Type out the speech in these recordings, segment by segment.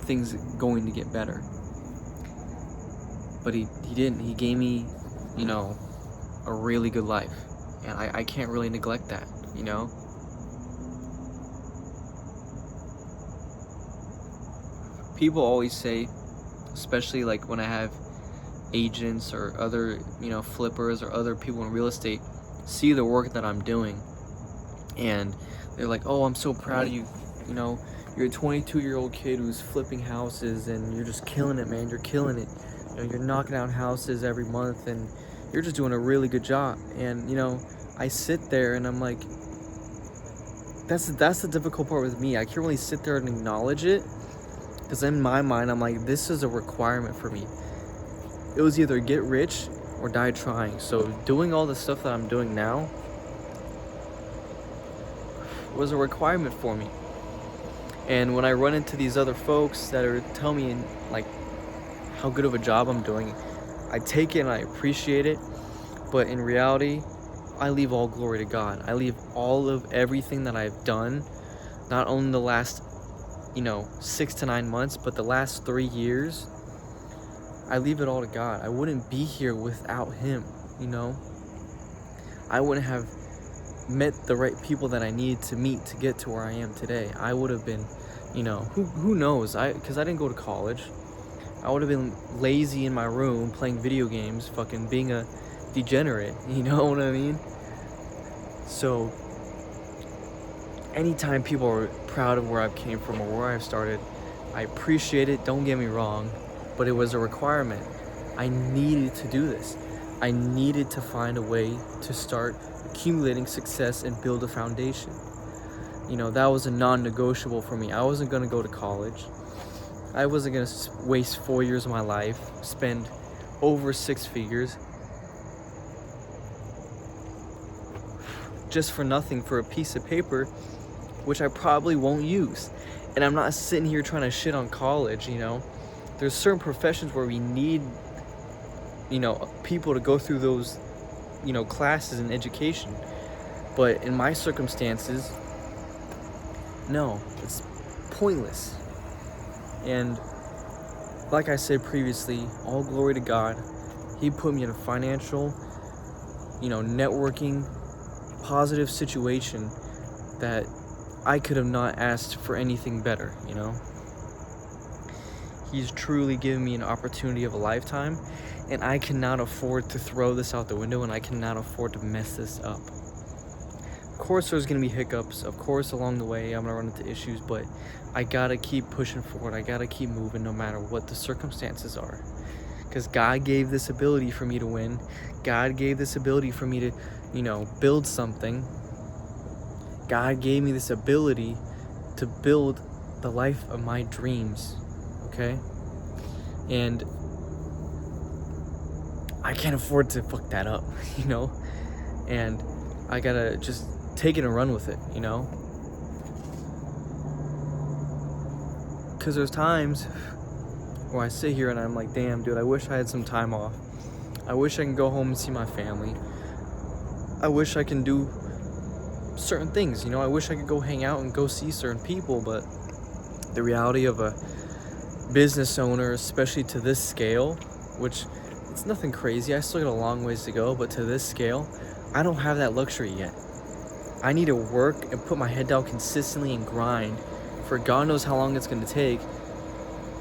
things going to get better. But he didn't. He gave me, you know, a really good life. And I can't really neglect that, you know? People always say, especially like when I have agents or other, you know, flippers or other people in real estate see the work that I'm doing, and they're like, oh, I'm so proud of you, you know, you're a 22-year-old kid who's flipping houses and you're just killing it, man. You're killing it. You know, you're knocking out houses every month and you're just doing a really good job. And, you know, I sit there and I'm like, that's the difficult part with me. I can't really sit there and acknowledge it, because in my mind, I'm like, this is a requirement for me. It was either get rich or die trying. So doing all the stuff that I'm doing now was a requirement for me. And when I run into these other folks that are telling me like how good of a job I'm doing, I take it and I appreciate it. But in reality, I leave all glory to God. I leave all of everything that I've done, not only the last, 6 to 9 months, but the last 3 years, I leave it all to God. I wouldn't be here without him, I wouldn't have met the right people that I needed to meet to get to where I am today. I would have been, who knows? Because I didn't go to college. I would have been lazy in my room playing video games, fucking being a degenerate, you know what I mean? So anytime people are proud of where I've came from or where I've started, I appreciate it, don't get me wrong, but it was a requirement. I needed to do this. I needed to find a way to start accumulating success and build a foundation. That was a non-negotiable for me. I wasn't going to go to college. I wasn't going to waste 4 years of my life, spend over 6 figures, just for nothing, for a piece of paper, which I probably won't use. And I'm not sitting here trying to shit on college, There's certain professions where we need, people to go through those, classes and education. But in my circumstances, no, it's pointless. And like I said previously, all glory to God. He put me in a financial, networking, positive situation that I could have not asked for anything better, He's truly given me an opportunity of a lifetime, and I cannot afford to throw this out the window, and I cannot afford to mess this up. Of course, there's going to be hiccups. Of course, along the way, I'm going to run into issues, but I got to keep pushing forward. I got to keep moving no matter what the circumstances are. Because God gave this ability for me to win. God gave this ability for me to, build something. God gave me this ability to build the life of my dreams, okay? And I can't afford to fuck that up, And I gotta just take it and run with it, Because there's times where I sit here and I'm like, damn, dude, I wish I had some time off. I wish I can go home and see my family. I wish I can do certain things, I wish I could go hang out and go see certain people, but the reality of a business owner, especially to this scale, which it's nothing crazy, I still got a long ways to go, but to this scale, I don't have that luxury yet. I need to work and put my head down consistently and grind for God knows how long it's going to take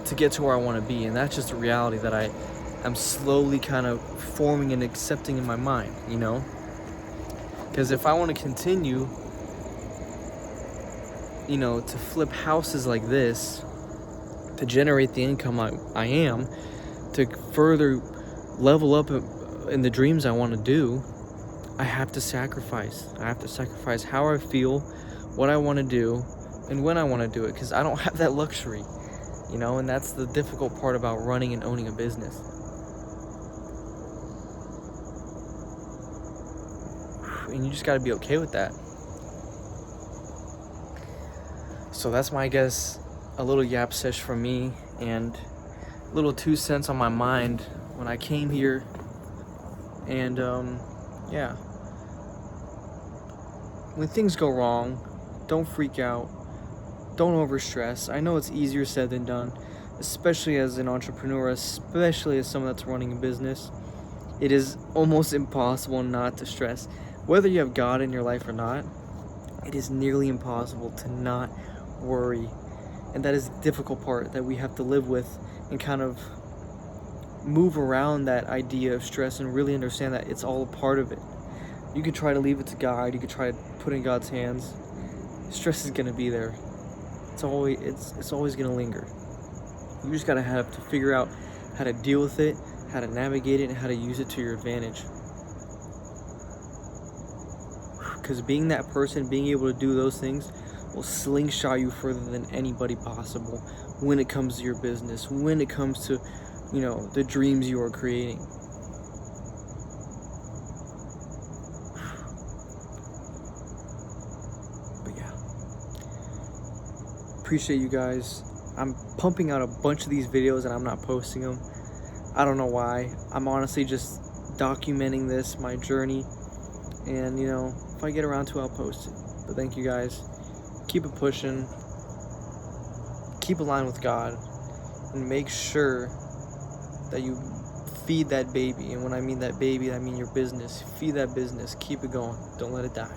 to get to where I want to be, and that's just a reality that I'm slowly kind of forming and accepting in my mind, Because if I want to continue, to flip houses like this, to generate the income I am, to further level up in the dreams I want to do, I have to sacrifice. I have to sacrifice how I feel, what I want to do, and when I want to do it, because I don't have that luxury, and that's the difficult part about running and owning a business. And you just got to be okay with that. So that's my, I guess, a little yap sesh from me, and a little 2 cents on my mind when I came here. And yeah, when things go wrong, don't freak out, don't overstress. I know it's easier said than done, especially as an entrepreneur, especially as someone that's running a business. It is almost impossible not to stress. Whether you have God in your life or not, it is nearly impossible to not worry. And that is the difficult part that we have to live with and kind of move around that idea of stress and really understand that it's all a part of it. You could try to leave it to God, you could try to put it in God's hands. Stress is gonna be there. It's always gonna linger. You just gotta have to figure out how to deal with it, how to navigate it, and how to use it to your advantage. Because being that person, being able to do those things, will slingshot you further than anybody possible when it comes to your business, when it comes to, the dreams you are creating. But yeah, appreciate you guys. I'm pumping out a bunch of these videos and I'm not posting them. I don't know why. I'm honestly just documenting this, my journey, and if I get around to it, I'll post it. But thank you guys. Keep it pushing, keep aligned with God, and make sure that you feed that baby. And when I mean that baby, I mean your business. Feed that business, keep it going, don't let it die.